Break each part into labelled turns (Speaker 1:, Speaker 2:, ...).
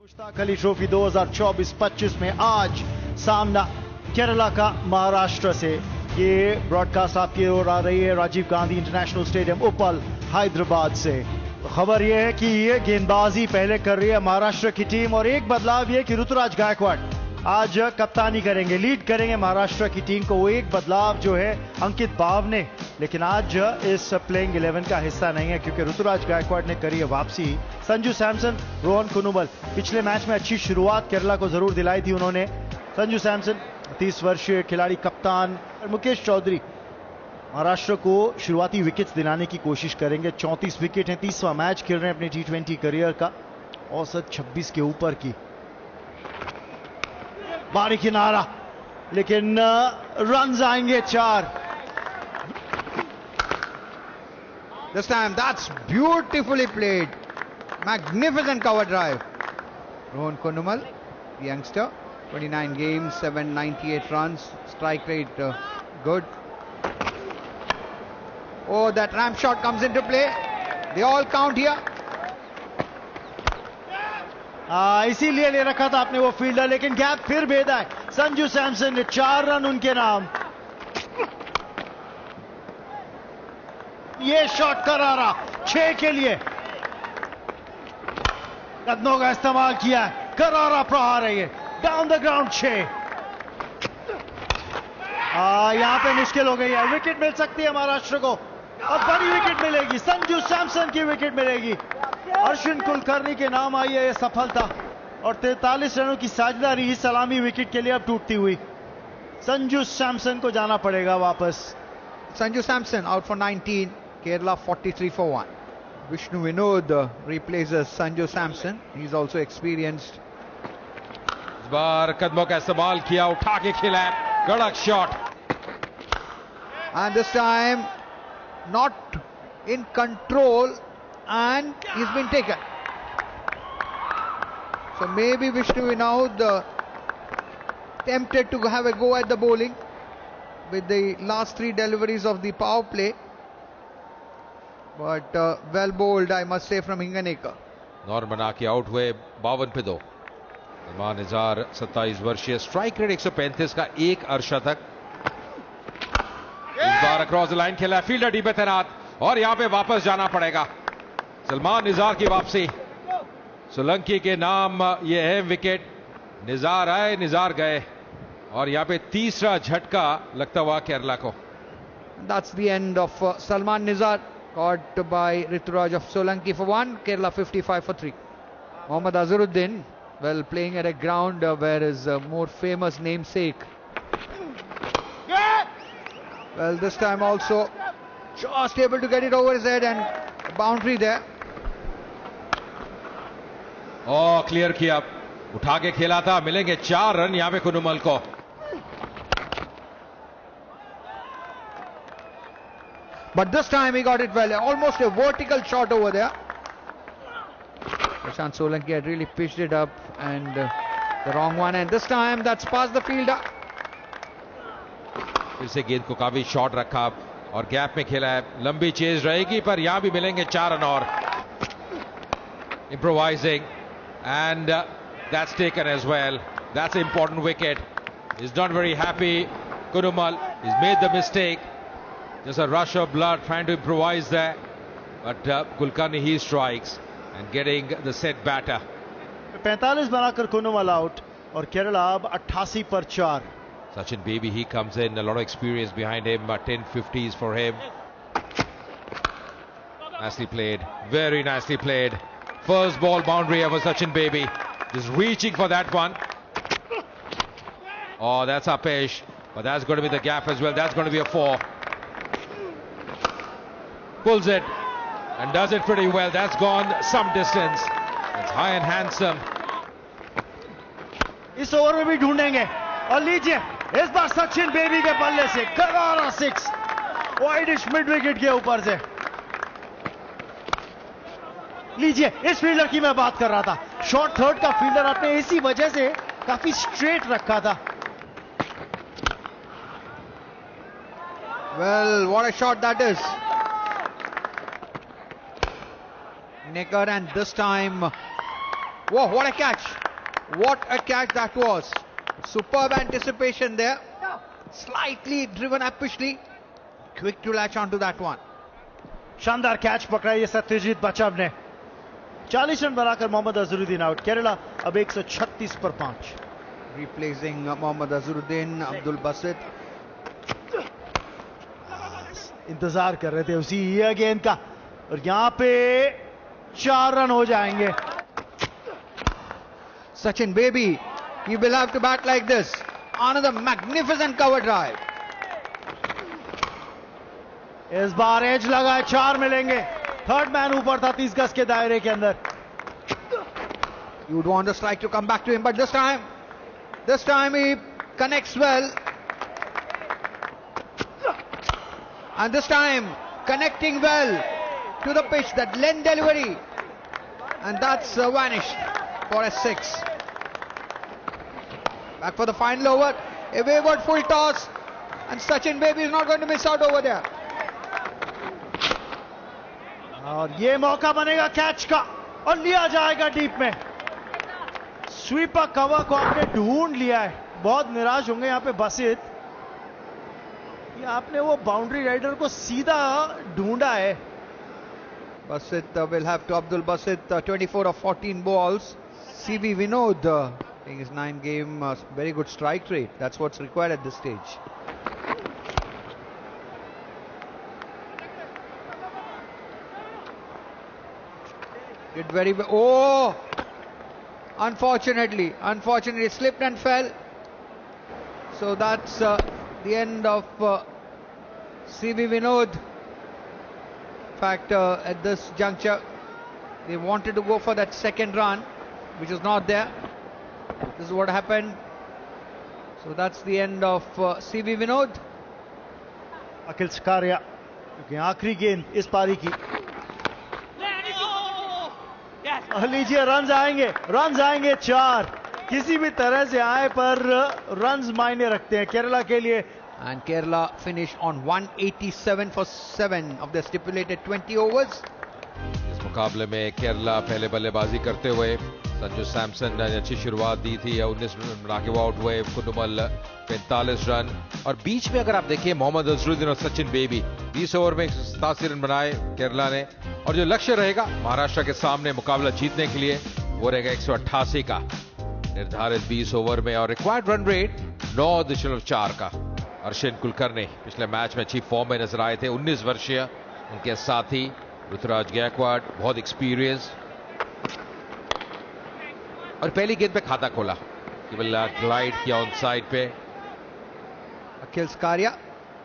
Speaker 1: Mushtaq Ali trophy 2024-25 में आज सामना केरला का महाराष्ट्र से। ये ब्रॉडकास्ट आपकी ओर आ रही है राजीव गांधी इंटरनेशनल स्टेडियम उपल हैदराबाद से। खबर यह है कि ये गेंदबाजी पहले कर रही है महाराष्ट्र की टीम और एक बदलाव यह कि ऋतुराज गायकवाड़ आज कप्तानी करेंगे, लीड करेंगे महाराष्ट्र की टीम को। वो एक बदलाव जो है अंकित बाव ने, लेकिन आज इस प्लेइंग 11 का हिस्सा नहीं है क्योंकि ऋतुराज गायकवाड़ ने करी है वापसी। संजू सैमसन, रोहन कुनुमल, पिछले मैच में अच्छी शुरुआत केरला को जरूर दिलाई थी उन्होंने। संजू सैमसन 30 वर्षीय खिलाड़ी, कप्तान। मुकेश चौधरी महाराष्ट्र को शुरुआती विकेट्स दिलाने की कोशिश करेंगे। 34 विकेट है, 30वां मैच खेल रहे हैं अपने T20 करियर का, औसत 26 के ऊपर की। बारी किनारा, लेकिन रन आएंगे 4।
Speaker 2: This time, that's beautifully played. Magnificent cover drive. Rohan Kunumal, youngster, 29 games, 798 runs, strike rate good. Oh, that ramp shot comes into play. They all count here.
Speaker 1: इसीलिए ले रखा था आपने वो फील्डर, लेकिन गैप फिर भेदा है। संजू सैमसन ने 4 रन उनके नाम। ये शॉट करारा 6 के लिए, कदमों का इस्तेमाल किया है, करारा प्रहार है ये, डाउन द ग्राउंड 6। यहां पे मुश्किल हो गई है, विकेट मिल सकती है महाराष्ट्र को और बड़ी विकेट मिलेगी, संजू सैमसन की विकेट मिलेगी। अश्विन कुलकर्णी के नाम आई है ये सफलता और 43 रनों की साझेदारी इस सलामी विकेट के लिए अब टूटती हुई। संजू सैमसन को जाना पड़ेगा वापस।
Speaker 2: Sanju Samson out for 19, Kerala 43 for 1. Vishnu Vinod replaces Sanju Samson. He's also experienced.
Speaker 3: इस बार कदमों का इस्तेमाल किया, उठा के खेला, कड़क shot.
Speaker 2: And this time not in control and he's been taken. So maybe Vishnu Vinod tempted to have a go at the bowling with the last 3 deliveries of the power play, but well bowled, I must say, from Hinganekar.
Speaker 3: Norman बना के out हुए 52 पे 2। सलमान निजार 27 वर्षीय, strike rate 135 का, 1 अर्धशतक। इस बार across the line खेला, fielder D पे तैनात और यहां पे वापस जाना पड़ेगा। सलमान निजार की वापसी, सोलंकी के नाम ये है विकेट। निजार आए, निजार गए और यहां पे तीसरा झटका लगता हुआ केरला को।
Speaker 2: That's the end of Salman Nizar, caught by Rituraj of Solanki for 1. Kerala 55 for 3. Mohammad Azharuddin, well, playing at a ground where his more famous namesake. Well, this time also just able to get it over his head and a boundary there.
Speaker 3: Clear किया, उठा के खेला था, मिलेंगे 4 run यहां पे कुनुमल को।
Speaker 2: But this time he got it well, almost a vertical shot over there. Prashant Solanki had really pitched it up and the wrong one, and this time that's past the fielder.
Speaker 3: फिर से गेंद को काफी short रखा और gap में खेला है, लंबी चेज रहेगी पर यहां भी मिलेंगे 4 रन और। Improvising and that's taken as well. That's an important wicket. He's not very happy, Kunumal. He's made the mistake. Just a rush of blood trying to improvise there, but Kulkarni, he strikes and getting the set batter.
Speaker 1: 45 बनाकर कुनुमल out और केरला अब 88 पर 4।
Speaker 3: Sachin Baby, he comes in, a lot of experience behind him, 10 50s for him. Nicely played, very nicely played. First ball boundary over Sachin Baby, just reaching for that one. Oh, that's Apesh, but that's going to be the gap as well. That's going to be a 4. Pulls it and does it pretty well. That's gone some distance. It's high and handsome.
Speaker 1: इस over में भी ढूंढेंगे और लीजिए इस बार Sachin baby के बल्ले से करारा 6, वाइडिश मिड विकेट के ऊपर से। लीजिए, इस फील्डर की मैं बात कर रहा था, शॉर्ट थर्ड का फील्डर आपने इसी वजह से काफी स्ट्रेट रखा था।
Speaker 2: Well, what a shot that is. Necker, and this time Whoa, what a catch! What a catch that was! Superb anticipation there. Slightly driven uppishly. Quick to latch onto that one.
Speaker 1: शानदार catch पकड़ा ये सत्यजीत बचाव ने. 40 run बनाकर Mohammad Azharuddin out. Kerala अब 136 पर 5.
Speaker 2: Replacing Mohammad Azharuddin, Abdul Basit.
Speaker 1: इंतजार कर रहे थे उसी ये गेंद का, और यहां पे 4 रन हो जाएंगे.
Speaker 2: Sachin baby, you will have to bat like this. Another magnificent cover drive.
Speaker 1: इस बार एज लगा है, 4 मिलेंगे. थर्ड मैन ऊपर था 30 गज के दायरे के अंदर.
Speaker 2: You'd want the strike to come back to him, but this time he connects well. And this time connecting well to the pitch, that length delivery, and that's vanished for a 6. Back for the final over. A wayward full toss, and Sachin baby is not going to miss out over there.
Speaker 1: और ये मौका बनेगा catch का, और लिया जाएगा deep में. Sweeper cover को आपने ढूंढ लिया है. बहुत निराश होंगे यहाँ पे बसित कि आपने वो बाउंड्री राइडर को सीधा ढूंढा है.
Speaker 2: Basit will have to Abdul Basit, 24 of 14 balls. CB Vinod in his 9-game very good strike rate. That's what's required at this stage. Did very well. Oh! Unfortunately slipped and fell. So that's the end of CB Vinod. In fact, at this juncture, they wanted to go for that second run, which is not there. This is what happened. So that's the end of CB Vinod.
Speaker 1: अखिल सकारिया, क्योंकि आखिरी गेंद इस पारी की. लीजिए, run आएंगे 4. किसी भी तरह से आए पर रन्स मायने रखते हैं केरला के लिए.
Speaker 2: And Kerala finish on 187 for 7 of the stipulated 20 overs.
Speaker 3: इस मुकाबले में केरला पहले बल्लेबाजी करते हुए संजू सैमसन ने अच्छी शुरुआत दी थी. 19 रन बना के वो आउट हुए. कुनुमल 45 रन, और बीच में अगर आप देखिए मोहम्मद अजहरुद्दीन और सचिन बेबी 20 ओवर में 187 रन बनाए केरला ने. और जो लक्ष्य रहेगा महाराष्ट्र के सामने मुकाबला जीतने के लिए, वो रहेगा 188 का निर्धारित 20 ओवर में, और रिक्वायर्ड रन रेट 9.4 का. अर्शिन कुलकर्णी पिछले मैच में अच्छी फॉर्म में नजर आए थे. 19 वर्षीय उनके साथी ऋतुराज गायकवाड़, बहुत एक्सपीरियंस, और पहली गेंद पे खाता खोला, केवल ग्लाइड किया ऑन साइड पे.
Speaker 2: Akhil Sakaria,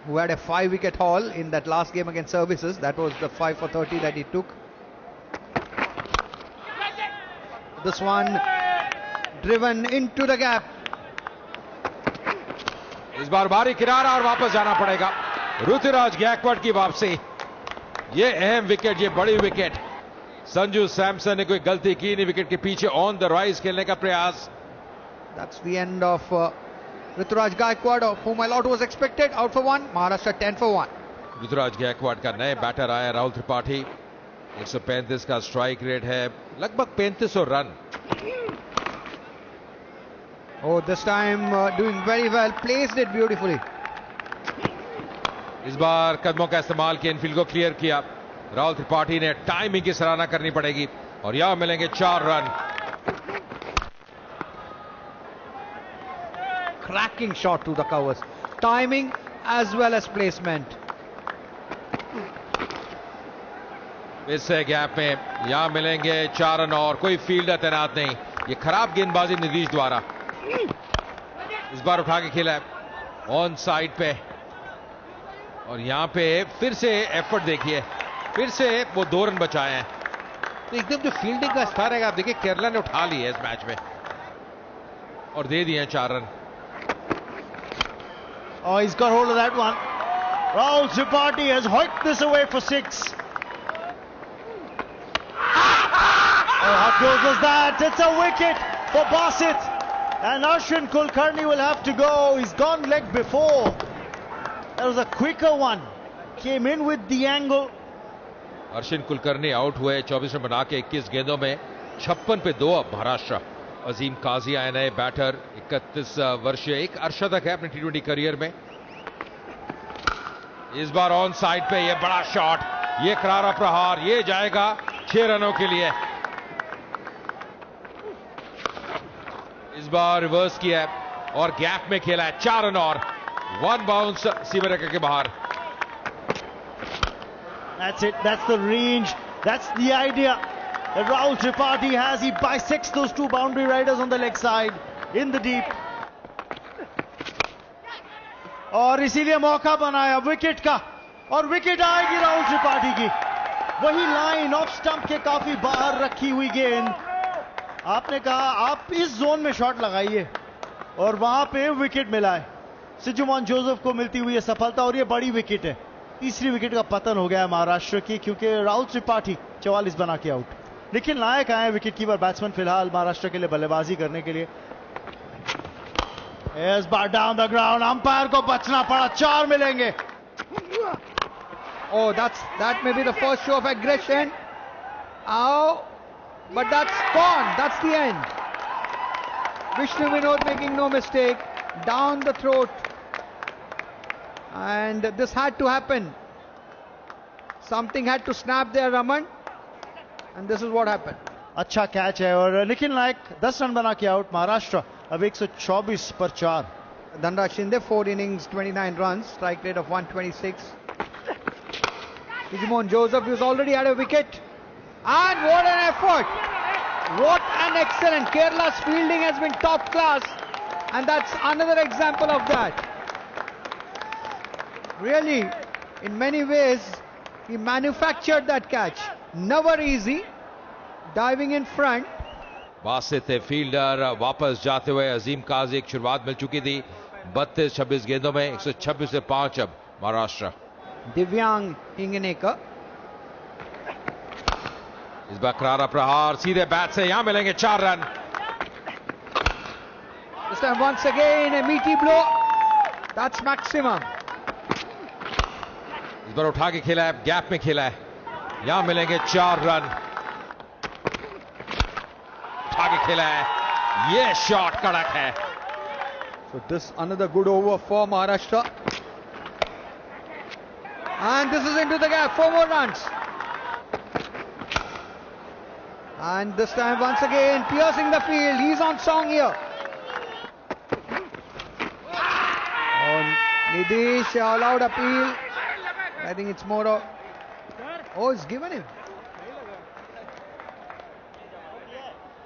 Speaker 2: who had a 5-wicket haul in that last game against Services. That was the 5 for 30 that he took. This one driven into the gap.
Speaker 3: इस बार भारी किनारा और वापस जाना पड़ेगा. ऋतुराज गायकवाड़ की वापसी. ये अहम विकेट, ये बड़ी विकेट. संजू सैमसन ने कोई गलती की नहीं. विकेट के पीछे ऑन द राइज खेलने का प्रयास.
Speaker 2: That's the end of Rituraj Gaikwad, of whom a lot was expected. Out for 1. Maharashtra 10 for 1.
Speaker 3: Rituraj Gaekwad का नए बैटर आया राहुल त्रिपाठी. 135 का स्ट्राइक रेट है, लगभग 3500 run.
Speaker 2: Oh, this time doing very well. Placed it beautifully.
Speaker 3: इस बार कदमों का इस्तेमाल किया, इनफील्ड को क्लियर किया. राहुल त्रिपाठी ने टाइमिंग की सराहना करनी पड़ेगी, और यहां मिलेंगे 4 run.
Speaker 2: Cracking shot to the covers. Timing as well as placement.
Speaker 3: इससे गैप में यहां मिलेंगे 4 रन, और कोई फील्डर तैनात नहीं. ये खराब गेंदबाजी नीतीश द्वारा. इस बार उठा के खेला है ऑन साइड पे, और यहां पे फिर से एफर्ट देखिए, फिर से वो 2 रन बचाए हैं. तो एकदम जो फील्डिंग का स्तर है, आप देखिए केरला ने उठा ली है इस मैच में, और दे दिए हैं 4 run.
Speaker 1: Oh, he's got hold of that one. Rahul Tripathi has hoiked this away for 6. Oh, how close was that? It's a wicket for Basit. And Ashwin Kulkarni will have to go. He's gone leg before. That was a quicker one. Came in with the angle.
Speaker 3: Arshin Kulkarni out हुए. 24 run बना के 21 गेंदों में 56 पे 2 अब महाराष्ट्र। अजीम काजी आए नए batter, 31 वर्षीय, एक अर्धशतक है अपने टी20 करियर में। इस बार ऑन साइड पे ये बड़ा शॉट, ये करारा प्रहार, ये जाएगा 6 रनों के लिए। इस बार रिवर्स किया है और गैप में खेला है, 4 रन और 1 बाउंस सीमा रेखा के बाहर।
Speaker 1: That's it. That's the range. That's the idea that Rahul Tripathi has. He bisects those two boundary riders on the leg side in the deep. और इसीलिए मौका बनाया विकेट का, और विकेट आएगी राहुल त्रिपाठी की। वही लाइन ऑफ स्टंप के काफी बाहर रखी हुई गेंद। आपने कहा आप इस जोन में शॉट लगाइए, और वहां पे विकेट मिला है। सिजुमॉन जोसेफ को मिलती हुई है सफलता, और ये बड़ी विकेट है। तीसरी विकेट का पतन हो गया है महाराष्ट्र की, क्योंकि राहुल त्रिपाठी 44 बना के आउट। लेकिन नायक आए विकेट कीपर बैट्समैन फिलहाल महाराष्ट्र के लिए बल्लेबाजी करने के लिए। इस बार डाउन द ग्राउंड, अंपायर को बचना पड़ा, 4 मिलेंगे।
Speaker 2: Oh, that may be the first show of aggression. Oh, but that's gone. That's the end. Vishnu Vinod making no mistake, down the throat. And this had to happen. Something had to snap there, Raman. And this is what happened.
Speaker 1: अच्छा catch है, और निखिल नायक 10 run बना के out. Maharashtra अब 124 पर 4।
Speaker 2: Dhanraj Shinde, 4 innings, 29 runs, strike rate of 126. Digimon Joseph, who's already had a wicket. And what an effort! What an excellent! Kerala's fielding has been top class. And that's another example of that. Really, in many ways, he manufactured that catch. Never easy. Diving in front.
Speaker 3: Basit fielder वापस जाते हुए अजीम काजी, एक शुरुआत मिल चुकी थी 32-26 गेंदों में, 126 से 5 अब महाराष्ट्र।
Speaker 2: Divyang Hinganekar.
Speaker 3: इस बार करारा प्रहार सीधे बैट से, यहां मिलेंगे 4 run.
Speaker 2: This time once again a meaty blow. That's maximum.
Speaker 3: इस बार उठा के खेला है, गैप में खेला है, यहां मिलेंगे 4 रन। उठा के खेला है, ये शॉट कड़क है।
Speaker 2: So this another good over for Maharashtra. And this is into the gap, 4 more runs. And this time once again piercing the field, he's on song here. Oh, Nidish allowed appeal. I think it's more of... Oh, it's given him.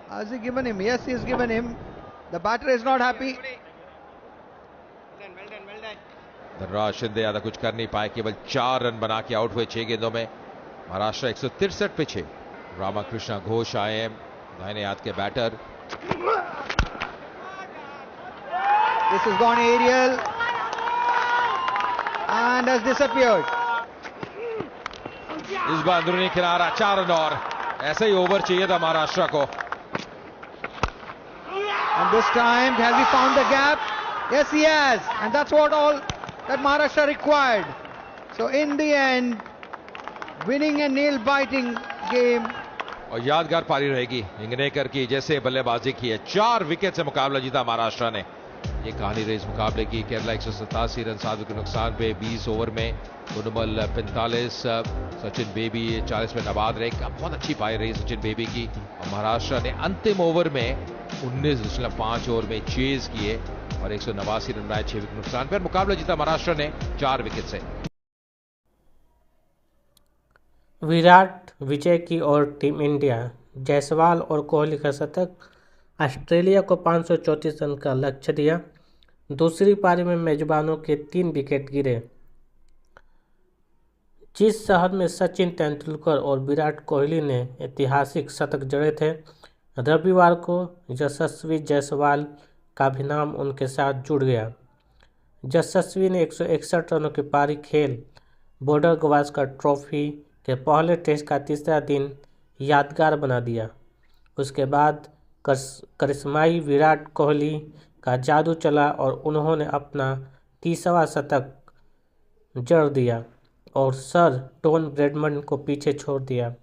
Speaker 2: Has he given him? Yes, he has given him. The batter is not happy.
Speaker 3: Dhanraj Shinde ज्यादा कुछ कर नहीं पाए, केवल 4 run बना के out हुए 6 गेंदों में। महाराष्ट्र 163 पे 6। रामाकृष्णा घोष आए हैं दाहिने हाथ के batter.
Speaker 2: This has gone aerial and has disappeared.
Speaker 3: इस बार अंदरूनी किनारा, 4 रन और, ऐसे ही ओवर चाहिए था महाराष्ट्र को।
Speaker 2: And this time, has he found the gap? Yes, he has. And that's what all that Maharashtra required. So in the end, winning a nail-biting game.
Speaker 3: और यादगार पारी रहेगी हिंगनेकर की, जैसे बल्लेबाजी की है। 4 विकेट से मुकाबला जीता महाराष्ट्र ने। ये कहानी रही इस मुकाबले की। केरला 187 रन 7 विकेट नुकसान पे 20 ओवर में। कुनुमल 45, सचिन बेबी 40 में नबाद रहे। बहुत अच्छी पारी रही सचिन बेबी की। और महाराष्ट्र ने अंतिम ओवर में 19.5 ओवर में चेज किए और 189 रन बनाए 6 विकेट नुकसान पर। मुकाबला जीता महाराष्ट्र ने 4 विकेट से।
Speaker 4: विराट विजय की ओर टीम इंडिया। जायसवाल और कोहली का शतक। ऑस्ट्रेलिया को 534 रन का लक्ष्य दिया। दूसरी पारी में मेजबानों के 3 विकेट गिरे। जिस शहर में सचिन तेंदुलकर और विराट कोहली ने ऐतिहासिक शतक जड़े थे, रविवार को यशस्वी जायसवाल का भी नाम उनके साथ जुड़ गया। यशस्वी ने 161 रनों की पारी खेल बॉर्डर गवास्कर ट्रॉफी के पहले टेस्ट का तीसरा दिन यादगार बना दिया। उसके बाद करिश्माई विराट कोहली का जादू चला और उन्होंने अपना 30वां शतक जड़ दिया और सर डॉन ब्रैडमन को पीछे छोड़ दिया।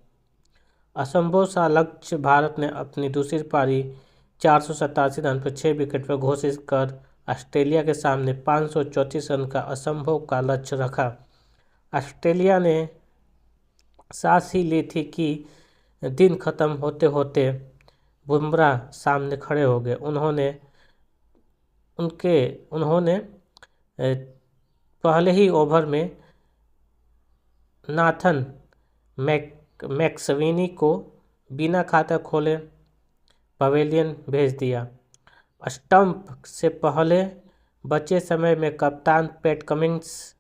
Speaker 4: असंभव सा लक्ष्य भारत ने अपनी दूसरी पारी 487 रन पर 6 विकेट पर घोषित कर ऑस्ट्रेलिया के सामने 534 रन का असंभव का लक्ष्य रखा। ऑस्ट्रेलिया ने सांस ही ली थी कि दिन खत्म होते होते बुमराह सामने खड़े हो गए। उन्होंने पहले ही ओवर में नाथन मैक्सवेनी को बिना खाता खोले पवेलियन भेज दिया। स्टंप से पहले बचे समय में कप्तान पैट कमिंस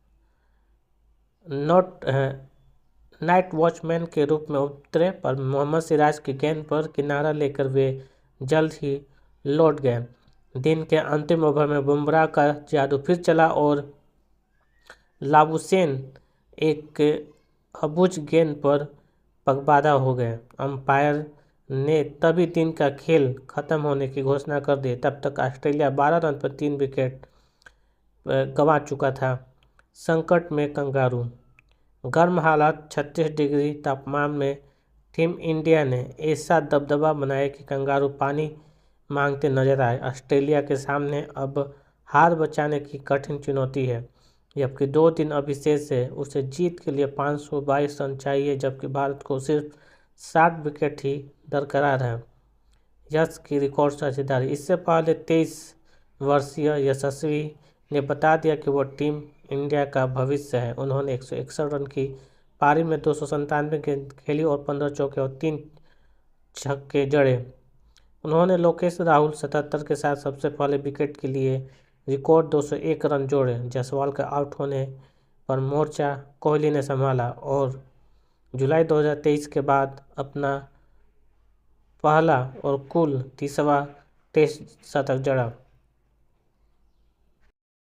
Speaker 4: नाइट वॉचमैन के रूप में उतरे, पर मोहम्मद सिराज की गेंद पर किनारा लेकर वे जल्द ही लौट गए। दिन के अंतिम ओवर में बुमराह का जादू फिर चला और लाबुशेन एक अबूझ गेंद पर पगबाधा हो गए। अंपायर ने तभी दिन का खेल खत्म होने की घोषणा कर दी। तब तक ऑस्ट्रेलिया 12 रन पर 3 विकेट गंवा चुका था। संकट में कंगारू। गर्म हालात 36 डिग्री तापमान में टीम इंडिया ने ऐसा दबदबा बनाया कि कंगारू पानी मांगते नजर आए। ऑस्ट्रेलिया के सामने अब हार बचाने की कठिन चुनौती है, जबकि 2 दिन अभी शेष है। उसे जीत के लिए 522 रन चाहिए, जबकि भारत को सिर्फ 60 विकेट ही दरकार है। यश की रिकॉर्ड साझेदारी। इससे पहले 23 वर्षीय यशस्वी ने बता दिया कि वो टीम इंडिया का भविष्य है। उन्होंने 161 रन की पारी में 297 गेंद खेली और 15 चौके और 3 छक्के जड़े। उन्होंने लोकेश राहुल 77 के साथ सबसे पहले विकेट के लिए रिकॉर्ड 201 रन जोड़े। जायसवाल के आउट होने पर मोर्चा कोहली ने संभाला और जुलाई 2023 के बाद अपना पहला और कुल 30वां टेस्ट शतक जड़ा।